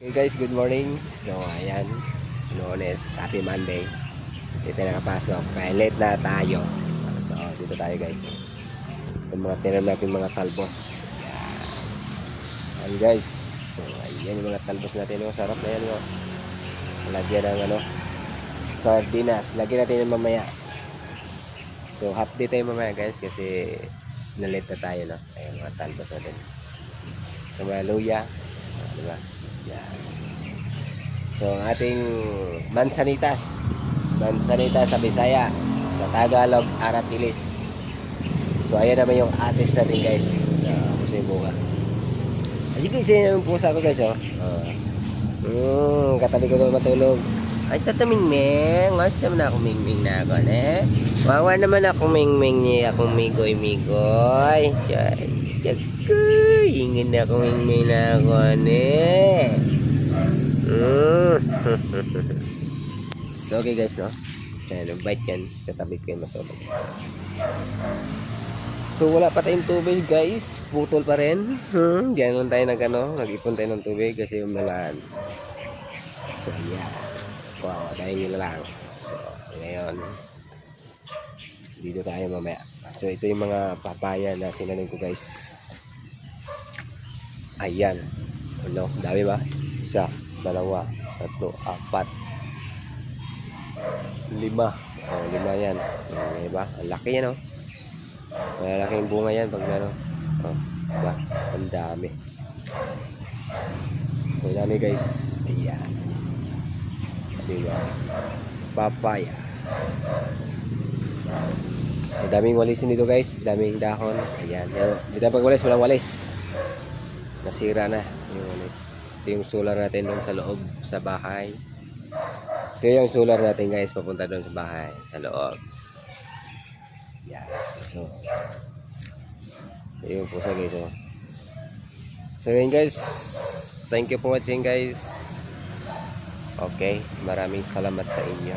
Hey guys, good morning. So ayan, Lunes, happy Monday. Dito na nakapasok, kaya late na tayo. So dito tayo guys. Yung mga tinam natin mga talbos. Ayan guys. So ayan yung mga talbos natin. Sarap na yan. Lagyan ng sardinas. Lagyan natin yung mamaya. So half day tayo mamaya guys kasi na-late na tayo. Ayan mga talbos natin. So mga luya. Diba? Yan. So ang ating mansanitas sa Bisaya, sa Tagalog aratilis. So ayan naman yung atis natin guys. Puso yung bunga. Sige, isa yung pusa ko guys. Katabi ko matulog. Ay tatamingming. Masa na ako mingming na ako wawa naman ako mingming niya. Akong migoy. Tsakoy, ingin na akong mingming na ako So okay guys, Ayan, bite yan. Katabi ko yung matulog. So wala pa tayong tubig guys. Putol pa rin. Diyan lang tayo nag-ipon tayo ng tubig kasi umalan. So yeah. Wow, dahil nila lang. So ngayon, dito tayo mamaya. So ito yung mga papaya na tinanim ko guys. Ayan. Dami ba? Isa, dalawa, tatlo, apat, lima. Lima yan. Diba? Ang laki yan Malalaking bunga yan pag diba? Ang dami. So dami guys. Ayan. Diba? Papaya. So daming walisin dito guys. Daming dahon. Ayan. Dito pag walis, walang walis. Nasira na yung walis. Ito yung solar natin doon sa loob sa bahay. Ito yung solar natin guys. Papunta doon sa bahay. Sa loob. Yan. So yun po sa guys. So yun guys. Thank you for watching guys. Okay. Maraming salamat sa inyo.